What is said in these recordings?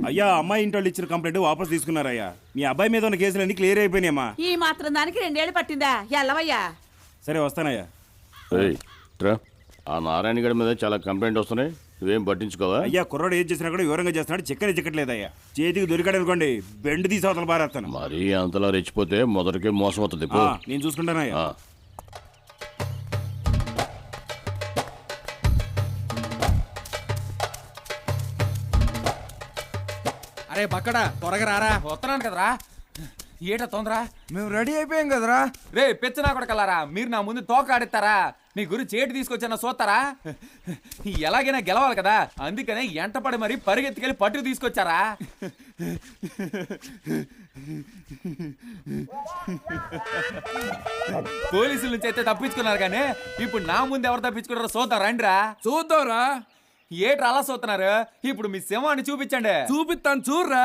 అయ్యా అమ్మాయి ఇంటి వాళ్ళు ఇచ్చిన కంప్లైంట్ వాపస్ తీసుకున్నారయ్యా. మీ అబ్బాయి మీద ఉన్న కేసులన్నీ క్లియర్ అయిపోయినాయమ్మా. ఈ మాత్రం దానికి 2 ఏళ్ళు పట్టిందా? ఎల్లవయ్యా. సరే వస్తానయ్యా. ఆ నారాయణ గడి మీద చాలా కంప్లైంట్ వస్తున్నాయి, నువ్వేం పట్టించుకోవా? అయ్యా కుర్రాడు ఏం చేసినా కూడా వివరంగా చేస్తున్నాడు, చిక్కట్లేదయ్యా. చేతికి దొరికాడు అనుకోండి బెండ్ తీసి అవతల పారేస్తాను. మరీ అంతలా రెచ్చిపోతే మొదటికే మోసం అవుతుంది. నేను చూసుకుంటానయ్యా. అరే బక్కడా త్వరగా రారా. వస్తున్నాను కదరా. ఏట తొందర? మేము రెడీ అయిపోయాం కదరా. రే పెచ్చనా కూడా కలరా, మీరు నా ముందు తోక ఆడిస్తారా? మీ గురించి ఏటి తీసుకొచ్చానో చూస్తారా? ఎలాగైనా గెలవాలి కదా, అందుకనే ఎంటపడి మరి పరిగెత్తుకెళ్ళి పట్టుకు తీసుకొచ్చారా? పోలీసుల నుంచి అయితే తప్పించుకున్నారు కానీ ఇప్పుడు నా ముందు ఎవరు తప్పించుకున్నారో చూద్దాం రండిరా. చూద్దాంరా. ఏట్రా అలా చూస్తున్నారు? ఇప్పుడు మీ సింహాన్ని చూపించండి. చూపిస్తాను చూర్రా.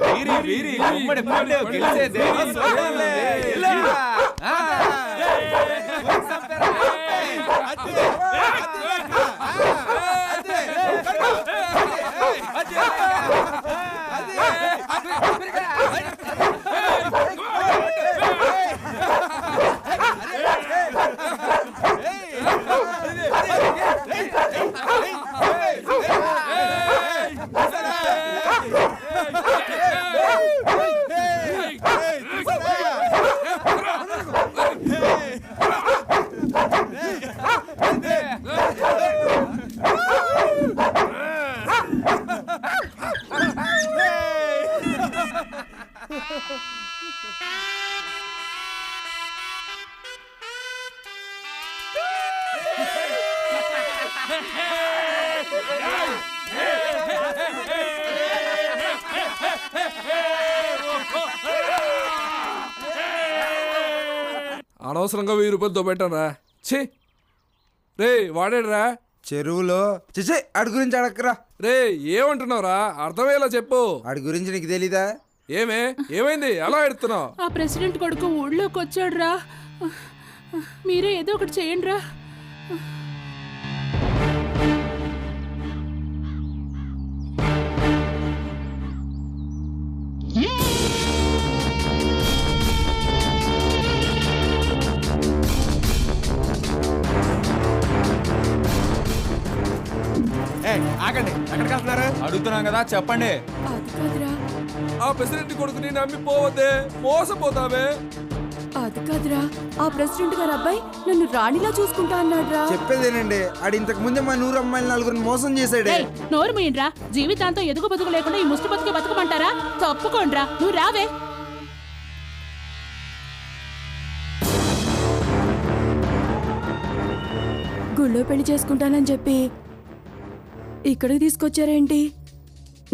వీరి వీరి ఉమ్మడి పోటీ గెలిచేదే. అనవసరంగా 1000 రూపాయలు దొబ్బెట్టారా. ఛీ రే వాడేడ్రా చెరువులో చిచే ఆడి గురించి అడక్కరా. రే ఏమంటున్నావురా, అర్థమయ్యేలా చెప్పు. ఆడి గురించి నీకు తెలీదా? ఏమైంది ఎలా ఎడుతున్నావు? ఆ ప్రెసిడెంట్ కొడుకు ఊళ్ళోకి వచ్చాడురా. మీరే ఏదో ఒకటి చేయండి రా. ఆగండి, ఎక్కడికి వెళ్తున్నారు? అడుగుతున్నాం కదా చెప్పండి. అది కాదురా, ఆ ప్రెసిడెంట్ కొడుకుని నమ్మి పోవద్దే, మోసపోతావే. అది కాదురా, ఆ ప్రెసిడెంట్ గారు అబ్బాయి నన్ను రాణిలా చూసుకుంటా అన్నాడురా. చెప్పేదేనండి, ఆడి ఇంతకు ముందే మా 100 అమ్మాయిలు 4 మోసం చేశాడే. ఏయ్, నోరు మూయండ్రా. జీవితాంతం ఎదుగు బతుకు లేకుండా ఈ ముష్టి బతుకే బతకమంటారా? తప్పుకోండ్రా, నువ్వు రావే. గుళ్ళో పెళ్లి చేసుకుంటానని చెప్పి ఇక్కడికి తీసుకొచ్చారేంటి?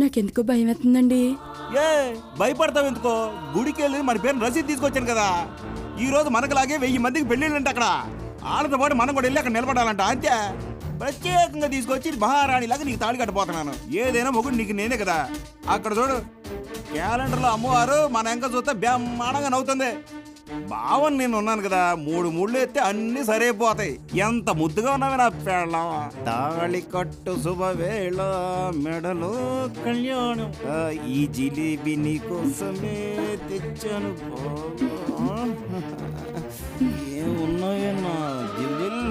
నాకెందుకో భయం అవుతుందండి. ఏ భయపడతావు ఎందుకో? గుడికి వెళ్ళి మన పేరు రసీదు తీసుకొచ్చాను కదా. ఈ రోజు మనకులాగే 1000 మందికి పెళ్ళిళ్ళంట. అక్కడ వాళ్ళతో పాటు మనం కూడా వెళ్ళి అక్కడ నిలబడాలంట. అంతే, ప్రత్యేకంగా తీసుకొచ్చి మహారాణిలాగా నీకు తాళి కట్టబోతున్నాను. ఏదైనా మొగుడు నీకు నేనే కదా. అక్కడ చూడు, క్యాలెండర్లో అమ్మవారు మన ఎంక చూస్తే బ్రహ్మాండంగా నవ్వుతుంది. బావని నేను ఉన్నాను కదా, 3 ముళ్ళు ఎత్తే అన్ని సరైపోతాయి. ఎంత ముద్దుగా ఉన్నావే నా పెళ్ళం. తాళి కట్టు శుభవేళ మెడలో కళ్యాణం, ఈ జిలేబీ నీ కోసమే తెచ్చాను. ఏమున్నాయే నా జిల్లిల్.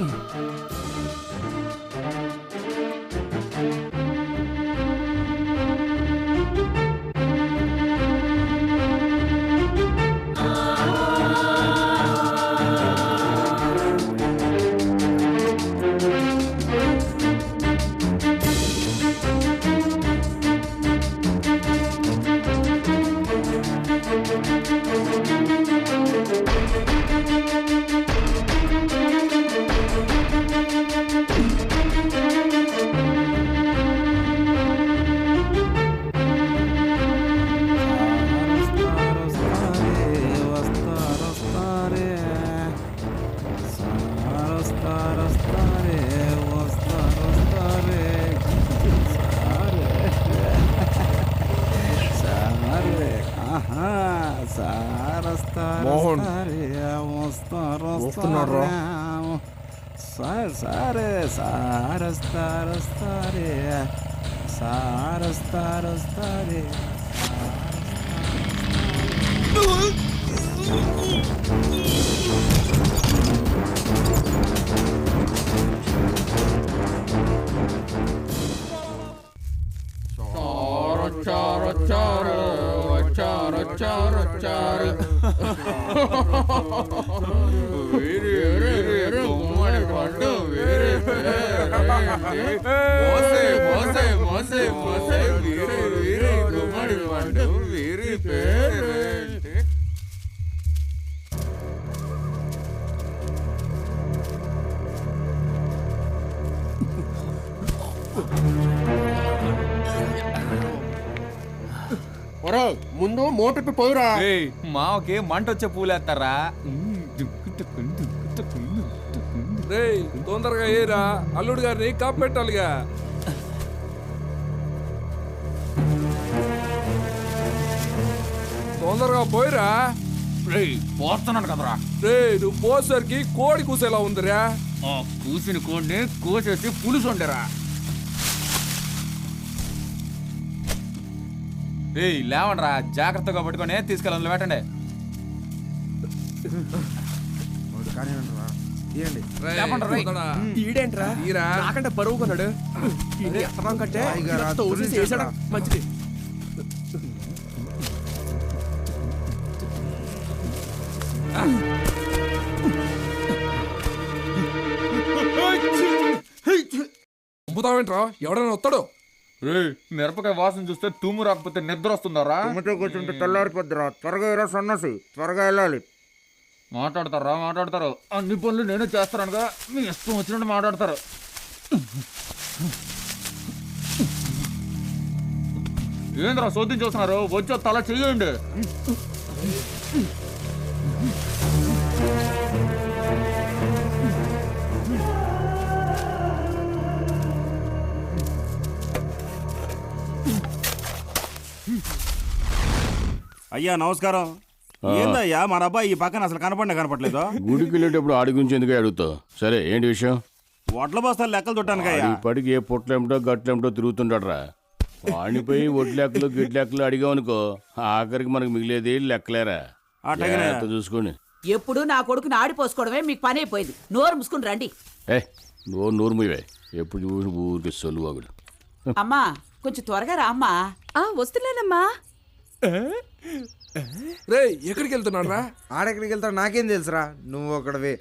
మోహన్ వస్తున్నాడు రా. సార్ సార్ సార్ వస్తారు వస్తారే సార్ వస్తారు వస్తారే ముందు మోటార్కి పోయిరా. మావకి మంట వచ్చే పూలేస్తారా? రే తొందరగా ఏరా, అల్లుడు గారిని కాపెట్టాలిగా. తొందరగా పోయిరా. పోతున్నాను కదరా. రే నువ్వు పోసరికి కోడి కూసేలా ఉందిరా. ఆ కూసిన కోడిని కోసేసి పులుసు ఉండరా. లేవండ్రా, జాగ్రత్తగా పట్టుకొని తీసుకెళ్ళి పెట్టండి. రేయ్, లేపండి, రేయ్. తొందరగా. ఈడేంట్రా తీరా. నాకంటే బరువు కొన్నాడు. ఎత్తడం కంటే తోసేసి వేసాడా మంచిది. అమ్ముతావేంట్రా, ఎవడైనా వస్తాడు. మిరపకాయ వాసన చూస్తే తుమ్ము రాకపోతే నిద్ర వస్తుందారా? కూర్చుంటే తెల్లారిపోద్దురా. త్వరగా ఎరా సన్నసి, త్వరగా వెళ్ళాలి. మాట్లాడతారు. అన్ని పనులు నేనే చేస్తానుగా, మీ ఇష్టం వచ్చినట్టు మాట్లాడతారు. ఏంద్రా సోద్యం చూస్తున్నారు? వచ్చి తల చెయ్యండి. అయ్యా నమస్కారం. ఏందయ్యా మన అబ్బాయి ఈ పక్కన అసలు కనపడలేదు. గుడికి వెళ్ళేటప్పుడు ఆడి గురించి ఎందుకు అడుగుతావు? సరే ఏంటి విషయం? వడ్ల బస్తాలు లెక్కలు చుట్టానికయ్యా. ఇప్పటికి ఏ పొట్లేమిటో గట్లేమిటో తిరుగుతుంటాడ్రా. వాడిపోయి ఒడ్లెక్కలు గిడ్లెక్కలు అడిగావనుకో, ఆఖరికి మనకు మిగిలేది లెక్కలేరా. అట్టగనే. జాగ్రత్త చూసుకోండి. ఎప్పుడు నా కొడుకుని ఆడిపోసుకోవడమే మీకు పని అయిపోయింది. నోరు మూసుకుని రండి. నోరు మూయవే. ఎప్పుడు చూసి ఊరికి సొలువాగుడు. అమ్మా కొంచెం త్వరగా రా అమ్మా. వస్తున్నానమ్మా. రే ఎక్కడికి వెళ్తున్నాడు రా? ఆడెక్కడికి వెళ్తావు నాకేం తెలుసురా, నువ్వు ఒకడవే.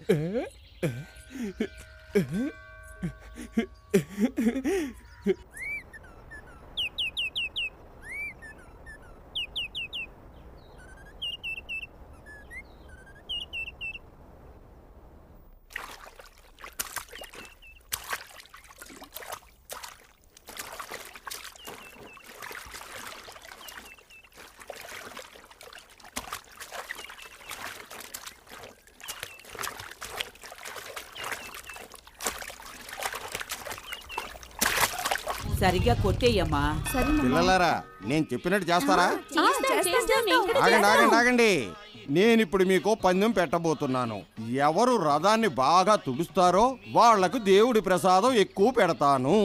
సరిగ్గా కొట్టేయమ్మా. పిల్లలారా, నేను చెప్పినట్టు చేస్తారా? ఆగండి. నేను ఇప్పుడు మీకు పందెం పెట్టబోతున్నాను. ఎవరు రథాన్ని బాగా తుడుస్తారో వాళ్లకు దేవుడి ప్రసాదం ఎక్కువ పెడతాను.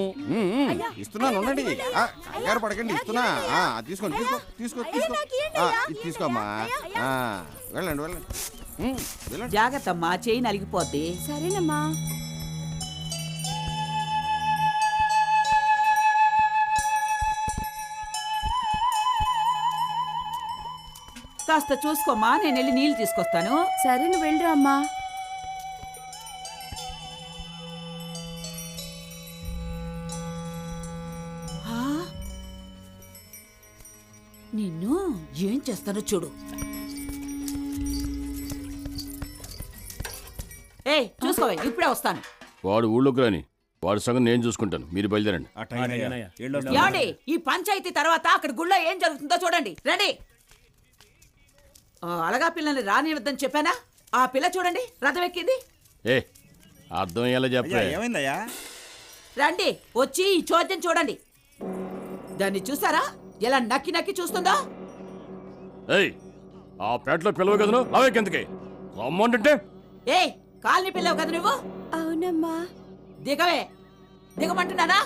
ఇస్తున్నాను, ఉండండి. కంగారు పడకండి, ఇస్తున్నా. తీసుకోండి. ఇది తీసుకోమ్మా. వెళ్ళండి. జాగ్రత్త అమ్మా, చేయి నలిగిపోద్ది. సరేనమ్మా. కాస్త చూసుకోమ్మా, నేను వెళ్ళి నీళ్లు తీసుకొస్తాను. సరే నువ్వు వెళ్ళరా అమ్మా. నిన్ను ఏం చేస్తానో చూడు. చూసుకోవే, ఇప్పుడే వస్తాను. వాడు ఊళ్ళోకి రాని, వాడి సంగతి నేను చూసుకుంటాను. మీరు బయలుదేరండి. ఏమండి, ఈ పంచాయతీ తర్వాత అక్కడ గుళ్ళో ఏం జరుగుతుందో చూడండి. రండి. అలగా పిల్లని రానివద్దని చెప్పానా? ఆ పిల్ల చూడండి, రథం ఎక్కింది. అర్థం ఎలా చెప్పా? ఏమైందయ్యా? రండి, వచ్చి ఈ చోద్యం చూడండి. దాన్ని చూసారా ఎలా నక్కి చూస్తుందో? ఆ పేటలో పిలవ కదను అవే కిందకి రమ్మంటే. కాలనీ పిల్లవు కదా నువ్వు? అవును. అవునమ్మా. దిగవే, దిగమంటున్నానా?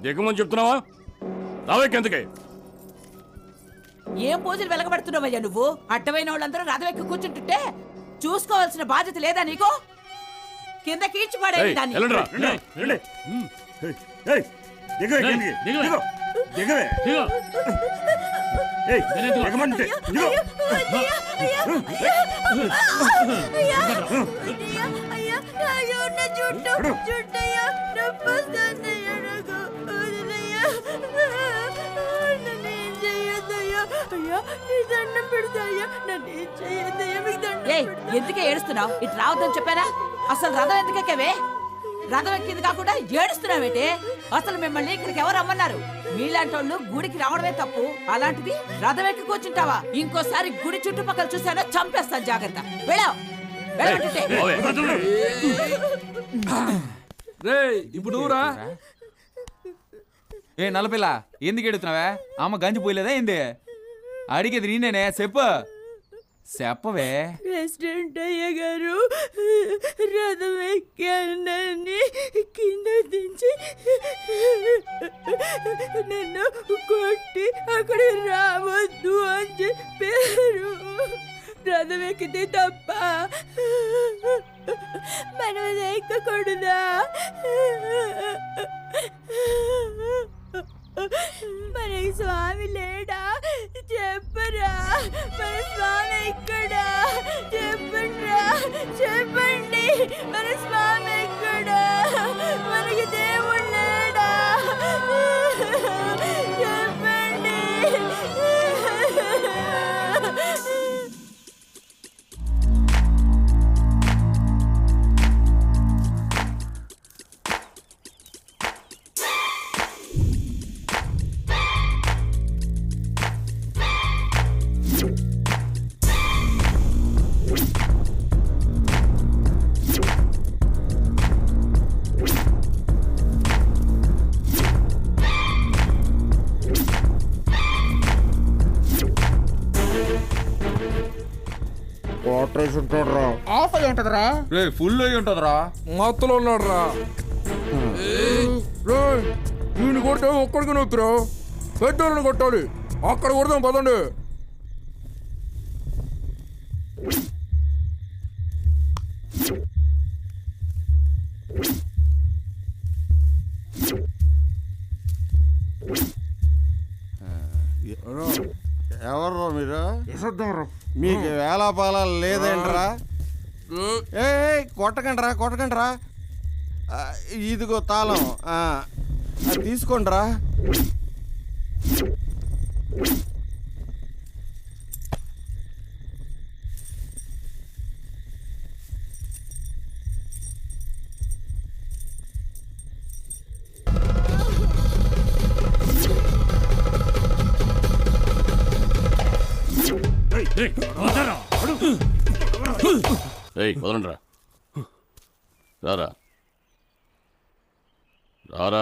దిగమని చెప్తున్నావా? రావేకెందుకే? ఏం పూజలు వెలగబడుతున్నావయ్యా నువ్వు? అడ్డమైన వాళ్ళందరూ రథం ఎక్కి కూర్చుంటుంటే చూసుకోవాల్సిన బాధ్యత లేదా నీకు? కింద కీడ్చిపడే దాన్ని. వెళ్ళండ్రా. ఏయ్, ఎందుకే ఏడుస్తున్నావు? ఇటు రావద్దని చెప్పారా? అసలు రథం ఎందుకు ఎక్కవే? రథం ఎక్కింది కాకుండా ఏడుస్తున్నావేటే? అసలు మిమ్మల్ని ఇక్కడికి ఎవరు రమ్మన్నారు? మీలాంటి వాళ్ళు గుడికి రావడమే తప్పు, అలాంటిది రథం ఎక్కి కూర్చుంటావా? ఇంకోసారి గుడి చుట్టుపక్కల చూసానో చంపేస్తాను, జాగ్రత్త. వెళ్ళావు రే ఇప్పుడు నువ్వురా. ఏ నల్లపిల్ల, ఎందుకు ఎడుతున్నావే? అమ్మ గంజి పోయలేదా ఏంది? అడిగేది నేనే, చెప్పు. చెప్పవే. ప్రెసిడెంట్ అయ్య గారు రథం ఎక్కానని కింద దించి నన్ను కొట్టి అక్కడ రావద్దు అని చెప్పారు. రథం ఎక్కితే తప్ప మనం ఎక్కకూడదా? మనకి స్వామి లేడా? చెప్పరా, మన స్వామి ఎక్కడా? చెప్పండిరా, చెప్పండి. మన స్వామి ఎక్కడా? మనకి దేవుడు లేడా? చెప్పండి. ఆఫ్ అయ్యి ఉంటదిరా. రే ఫుల్ అయి ఉంటుందిరా. మత్తులో ఉన్నాడు రా. వీడిని కొట్టే ఒక్కడికి నొప్పిరా. పెద్దోళ్ళని కొట్టాలి. అక్కడ కొడదాం పదండి. ఎవరు మీరు? మీకు వేలాపాలాలు లేదేంట్రా? ఏ కొట్టకండ్రా, కొట్టకండ్రా. ఇదిగో తాళం, తీసుకోండిరా. వదలండి రా. రారా రారా.